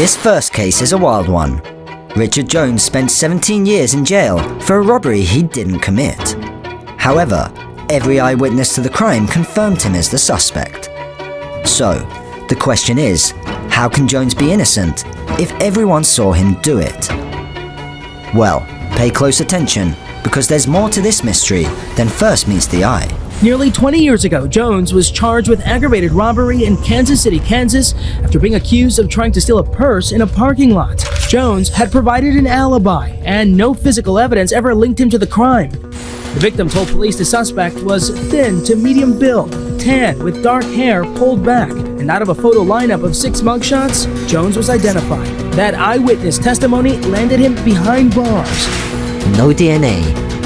This first case is a wild one. Richard Jones spent 17 years in jail for a robbery he didn't commit. However, every eyewitness to the crime confirmed him as the suspect. So, the question is, how can Jones be innocent if everyone saw him do it? Well, pay close attention, because there's more to this mystery than first meets the eye. Nearly 20 years ago, Jones was charged with aggravated robbery in Kansas City, Kansas, after being accused of trying to steal a purse in a parking lot. Jones had provided an alibi, and no physical evidence ever linked him to the crime. The victim told police the suspect was thin to medium build, tan, with dark hair pulled back, and out of a photo lineup of 6 mugshots, Jones was identified. That eyewitness testimony landed him behind bars. No DNA,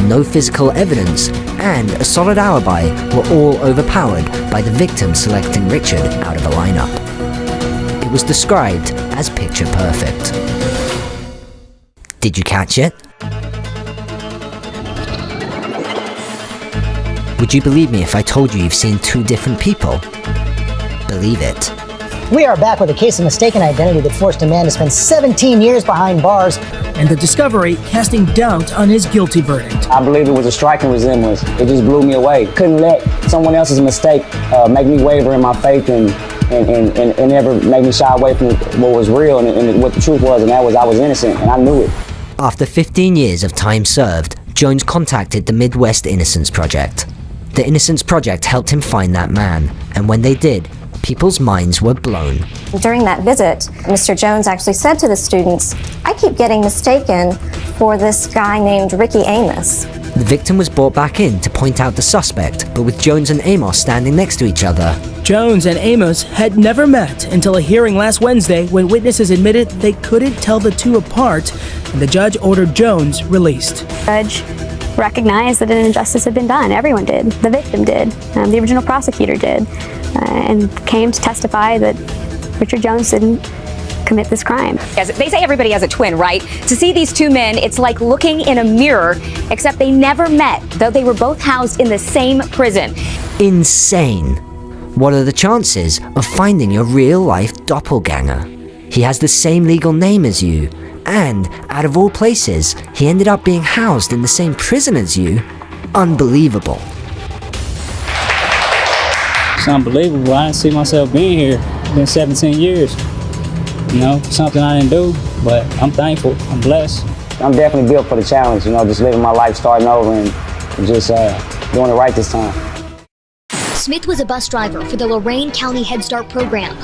no physical evidence, and a solid alibi were all overpowered by the victim selecting Richard out of a lineup. It was described as picture perfect. Did you catch it? Would you believe me if I told you you've seen 2 different people? Believe it. We are back with a case of mistaken identity that forced a man to spend 17 years behind bars. And the discovery casting doubt on his guilty verdict. I believe it was a striking resemblance. It just blew me away. Couldn't let someone else's mistake make me waver in my faith and never make me shy away from what was real and what the truth was, and that was I was innocent, and I knew it. After 15 years of time served, Jones contacted the Midwest Innocence Project. The Innocence Project helped him find that man, and when they did, people's minds were blown. During that visit, Mr. Jones actually said to the students, "I keep getting mistaken for this guy named Ricky Amos." The victim was brought back in to point out the suspect, but with Jones and Amos standing next to each other. Jones and Amos had never met until a hearing last Wednesday when witnesses admitted they couldn't tell the two apart, and the judge ordered Jones released. The judge recognized that an injustice had been done. Everyone did. The victim did. The original prosecutor did. And came to testify that Richard Jones didn't commit this crime. They say everybody has a twin, right? To see these 2 men, it's like looking in a mirror, except they never met, though they were both housed in the same prison. Insane. What are the chances of finding your real-life doppelganger? He has the same legal name as you, and, out of all places, he ended up being housed in the same prison as you. Unbelievable. It's unbelievable. I didn't see myself being here. It's been 17 years. You know, something I didn't do, but I'm thankful. I'm blessed. I'm definitely built for the challenge, just living my life, starting over, and just doing it right this time. Smith was a bus driver for the Lorain County Head Start program.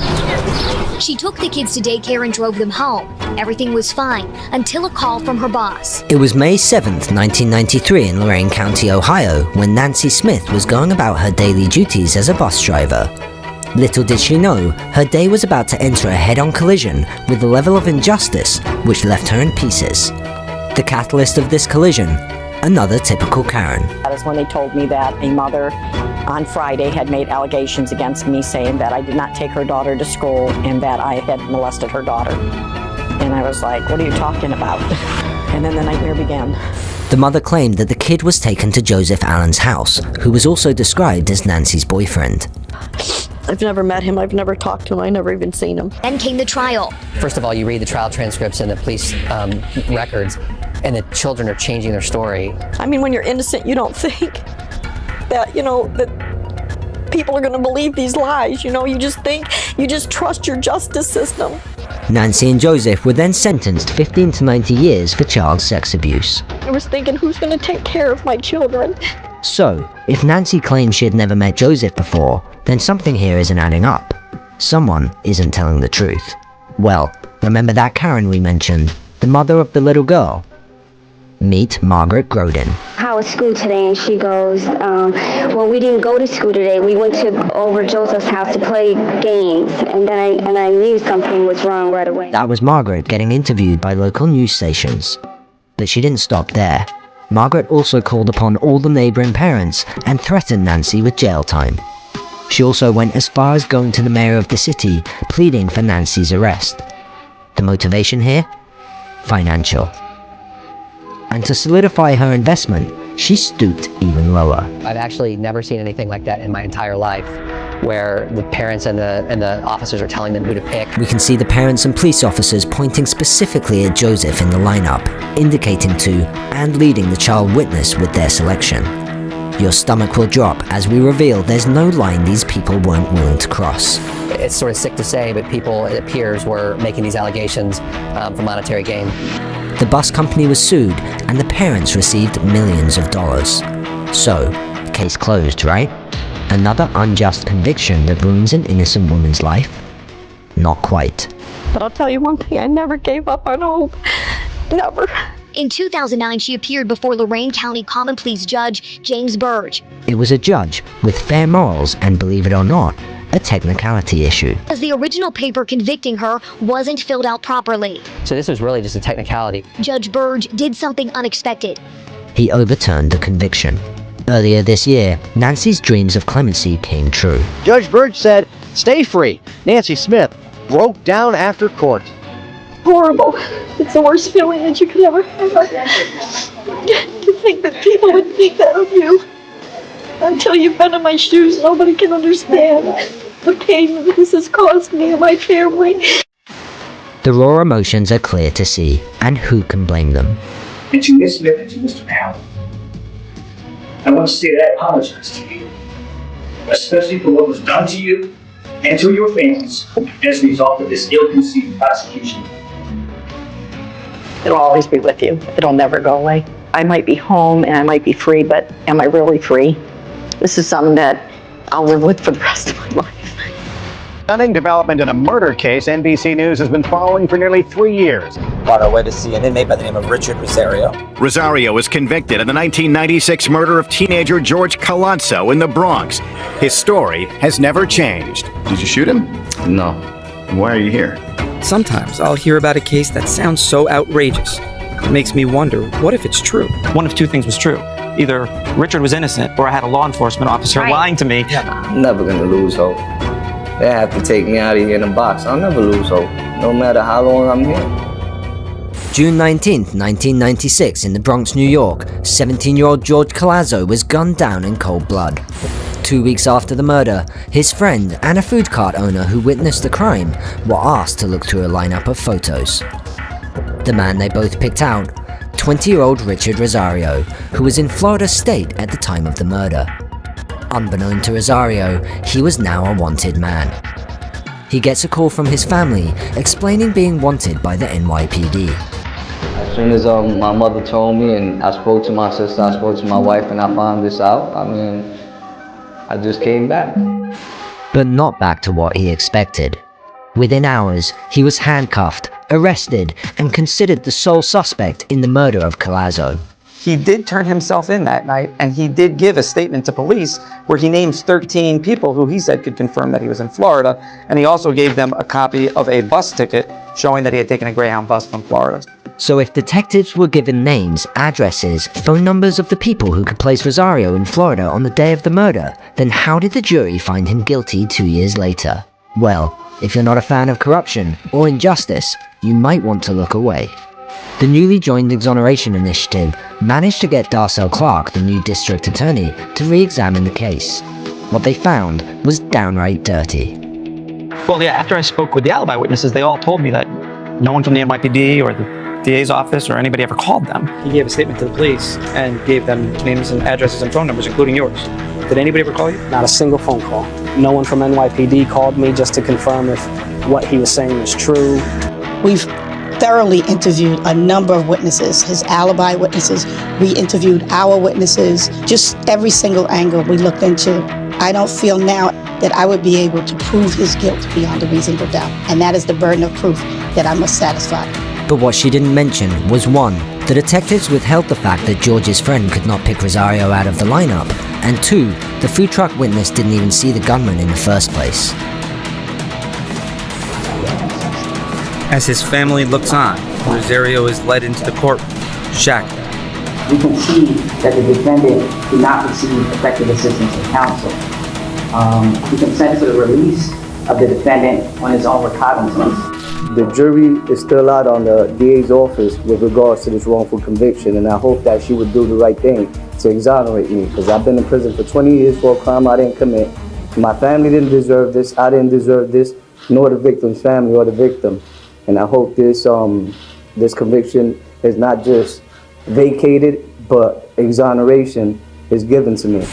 She took the kids to daycare and drove them home. Everything was fine until a call from her boss. It was May 7th, 1993 in Lorain County, Ohio, when Nancy Smith was going about her daily duties as a bus driver. Little did she know, her day was about to enter a head-on collision with a level of injustice which left her in pieces. The catalyst of this collision, another typical Karen. That is when they told me that a mother on Friday had made allegations against me saying that I did not take her daughter to school and that I had molested her daughter. And I was like, what are you talking about? And then the nightmare began. The mother claimed that the kid was taken to Joseph Allen's house, who was also described as Nancy's boyfriend. I've never met him, I've never talked to him, I've never even seen him. Then came the trial. First of all, you read the trial transcripts and the police records, and the children are changing their story. I mean, when you're innocent, you don't think that, that people are going to believe these lies. You just trust your justice system. Nancy and Joseph were then sentenced 15 to 90 years for child sex abuse. I was thinking, who's going to take care of my children? So, if Nancy claims she had never met Joseph before, then something here isn't adding up. Someone isn't telling the truth. Well, remember that Karen we mentioned, the mother of the little girl? Meet Margaret Grodin. How was school today? And she goes, well, we didn't go to school today. We went over Joseph's house to play games, and then I knew something was wrong right away. That was Margaret getting interviewed by local news stations. But she didn't stop there. Margaret also called upon all the neighboring parents and threatened Nancy with jail time. She also went as far as going to the mayor of the city, pleading for Nancy's arrest. The motivation here? Financial. And to solidify her investment, she stooped even lower. I've actually never seen anything like that in my entire life. where the parents and the officers are telling them who to pick. We can see the parents and police officers pointing specifically at Joseph in the lineup, indicating to and leading the child witness with their selection. Your stomach will drop as we reveal there's no line these people weren't willing to cross. It's sort of sick to say, but people, it appears, were making these allegations for monetary gain. The bus company was sued, and the parents received millions of dollars. So, case closed, right? Another unjust conviction that ruins an innocent woman's life? Not quite. But I'll tell you one thing, I never gave up on hope. Never. In 2009, she appeared before Lorain County Common Pleas Judge James Burge. It was a judge with fair morals and, believe it or not, a technicality issue. As the original paper convicting her wasn't filled out properly. So this was really just a technicality. Judge Burge did something unexpected. He overturned the conviction. Earlier this year, Nancy's dreams of clemency came true. Judge Burge said, "Stay free." Nancy Smith broke down after court. Horrible. It's the worst feeling that you could ever have. To think that people would think that of you. Until you've been in my shoes, nobody can understand the pain that this has caused me and my family. The raw emotions are clear to see, and who can blame them? And to Miss Smith and to Mr. Powell, I want to say that I apologize to you, especially for what was done to you and to your families as a result of this ill-conceived prosecution. It'll always be with you. It'll never go away. I might be home and I might be free, but am I really free? This is something that I'll live with for the rest of my life. Stunning development in a murder case NBC News has been following for nearly 3 years. On our way to see an inmate by the name of Richard Rosario. Rosario was convicted of the 1996 murder of teenager George Colanzo in the Bronx. His story has never changed. Did you shoot him? No. Why are you here? Sometimes I'll hear about a case that sounds so outrageous. It makes me wonder, what if it's true? One of two things was true. Either Richard was innocent, or I had a law enforcement officer lying to me. I'm never gonna lose hope. They have to take me out of here in a box. I'll never lose hope, no matter how long I'm here. June 19th, 1996, in the Bronx, New York, 17-year-old George Colanzo was gunned down in cold blood. 2 weeks after the murder, his friend and a food cart owner who witnessed the crime were asked to look through a lineup of photos. The man they both picked out, 20-year-old Richard Rosario, who was in Florida State at the time of the murder. Unbeknown to Rosario, he was now a wanted man. He gets a call from his family explaining being wanted by the NYPD. As soon as my mother told me and I spoke to my sister, I spoke to my wife and I found this out, I just came back. But not back to what he expected. Within hours, he was handcuffed, arrested, and considered the sole suspect in the murder of Colanzo. He did turn himself in that night, and he did give a statement to police where he names 13 people who he said could confirm that he was in Florida, and he also gave them a copy of a bus ticket showing that he had taken a Greyhound bus from Florida. So if detectives were given names, addresses, phone numbers of the people who could place Rosario in Florida on the day of the murder, then how did the jury find him guilty 2 years later? Well, if you're not a fan of corruption or injustice, you might want to look away. The newly joined Exoneration Initiative managed to get Darcel Clark, the new district attorney, to re-examine the case. What they found was downright dirty. Well, yeah, after I spoke with the alibi witnesses, they all told me that no one from the NYPD or the DA's office or anybody ever called them. He gave a statement to the police and gave them names and addresses and phone numbers, including yours. Did anybody ever call you? Not a single phone call. No one from NYPD called me just to confirm if what he was saying was true. We've thoroughly interviewed a number of witnesses, his alibi witnesses. We interviewed our witnesses, just every single angle we looked into. I don't feel now that I would be able to prove his guilt beyond a reasonable doubt. And that is the burden of proof that I must satisfy. But what she didn't mention was 1, the detectives withheld the fact that George's friend could not pick Rosario out of the lineup, and 2, the food truck witness didn't even see the gunman in the first place. As his family looks on, Rosario is led into the courtroom, shackled. We can see that the defendant did not receive effective assistance of counsel. He consents to the release of the defendant on his own recognizance. The jury is still out on the DA's office with regards to this wrongful conviction, and I hope that she would do the right thing to exonerate me, because I've been in prison for 20 years for a crime I didn't commit, My family didn't deserve this. I didn't deserve this, nor the victim's family or the victim. And I hope this this conviction is not just vacated, but exoneration is given to me.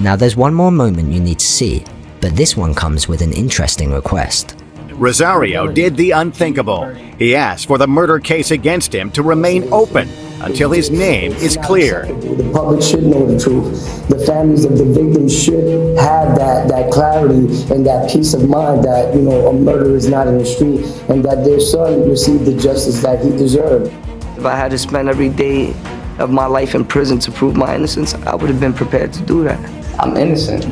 Now there's one more moment you need to see, but this one comes with an interesting request. Rosario did the unthinkable. He asked for the murder case against him to remain open until his name is clear. The public should know the truth. The families of the victims should have that clarity and that peace of mind that, a murder is not in the street and that their son received the justice that he deserved. If I had to spend every day of my life in prison to prove my innocence, I would have been prepared to do that. I'm innocent,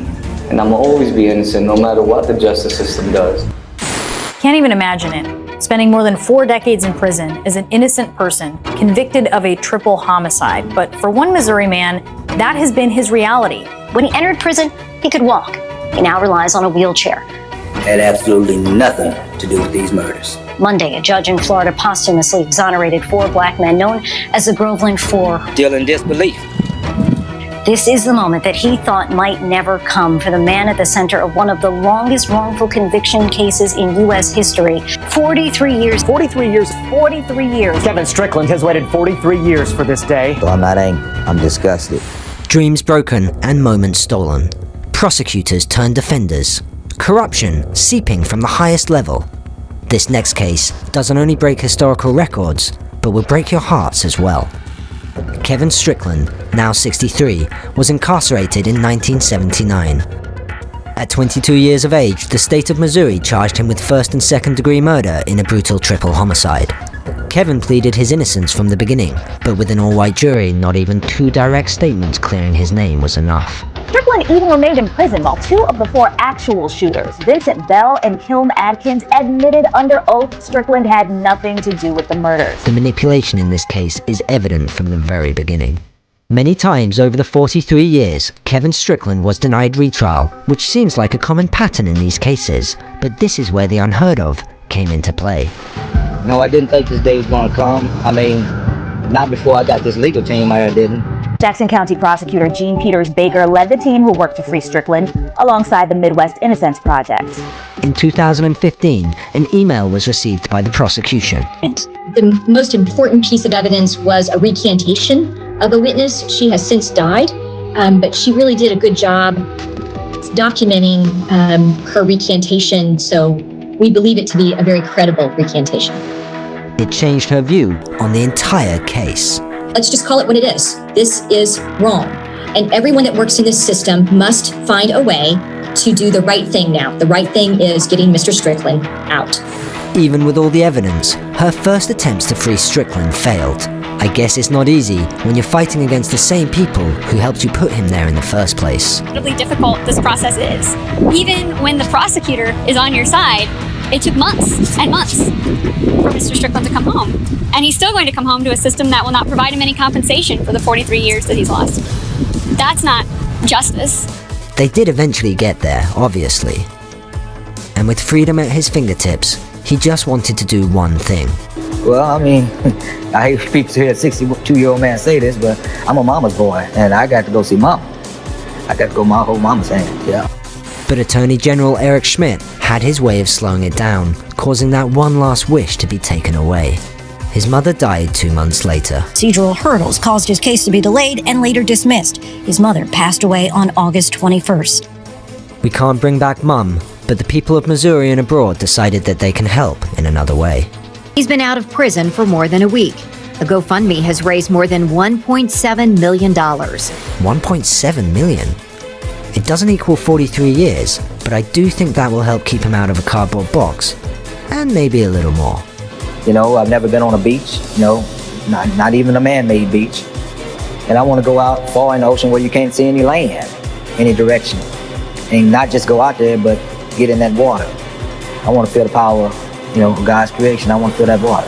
and I'm gonna always be innocent no matter what the justice system does. Can't even imagine it. Spending more than 4 decades in prison as an innocent person, convicted of a triple homicide. But for one Missouri man, that has been his reality. When he entered prison, he could walk. He now relies on a wheelchair. Had absolutely nothing to do with these murders. Monday, a judge in Florida posthumously exonerated 4 black men known as the Groveland Four. Still in disbelief. This is the moment that he thought might never come for the man at the center of one of the longest wrongful conviction cases in U.S. history. 43 years. 43 years. 43 years. Kevin Strickland has waited 43 years for this day. Well, I'm not angry. I'm disgusted. Dreams broken and moments stolen. Prosecutors turned defenders. Corruption seeping from the highest level. This next case doesn't only break historical records, but will break your hearts as well. Kevin Strickland, now 63, was incarcerated in 1979. At 22 years of age, the state of Missouri charged him with first and second degree murder in a brutal triple homicide. Kevin pleaded his innocence from the beginning, but with an all-white jury, not even 2 direct statements clearing his name was enough. Strickland even remained in prison while 2 of the 4 actual shooters, Vincent Bell and Kilm Adkins, admitted under oath Strickland had nothing to do with the murders. The manipulation in this case is evident from the very beginning. Many times over the 43 years, Kevin Strickland was denied retrial, which seems like a common pattern in these cases, but this is where the unheard of came into play. No, I didn't think this day was going to come. I mean, not before I got this legal team, I didn't. Jackson County Prosecutor Gene Peters Baker led the team who worked to free Strickland alongside the Midwest Innocence Project. In 2015, an email was received by the prosecution. The most important piece of evidence was a recantation of a witness. She has since died, but she really did a good job documenting her recantation, so we believe it to be a very credible recantation. It changed her view on the entire case. Let's just call it what it is. This is wrong. And everyone that works in this system must find a way to do the right thing now. The right thing is getting Mr. Strickland out. Even with all the evidence, her first attempts to free Strickland failed. I guess it's not easy when you're fighting against the same people who helped you put him there in the first place. Incredibly difficult this process is. Even when the prosecutor is on your side, it took months and months for Mr. Strickland to come home. And he's still going to come home to a system that will not provide him any compensation for the 43 years that he's lost. That's not justice. They did eventually get there, obviously. And with freedom at his fingertips, he just wanted to do one thing. Well, I mean, I hate people to hear a 62-year-old man say this, but I'm a mama's boy, and I got to go see mama. I got to go hold mama's hand, yeah. But Attorney General Eric Schmidt had his way of slowing it down, causing that one last wish to be taken away. His mother died 2 months later. Procedural hurdles caused his case to be delayed and later dismissed. His mother passed away on August 21st. We can't bring back Mum, but the people of Missouri and abroad decided that they can help in another way. He's been out of prison for more than a week. The GoFundMe has raised more than $1.7 million. $1.7 million? It doesn't equal 43 years, but I do think that will help keep him out of a cardboard box. And maybe a little more. You know, I've never been on a beach, not even a man-made beach. And I want to go out far in the ocean where you can't see any land, any direction. And not just go out there, but get in that water. I want to feel the power, of God's creation. I want to feel that water.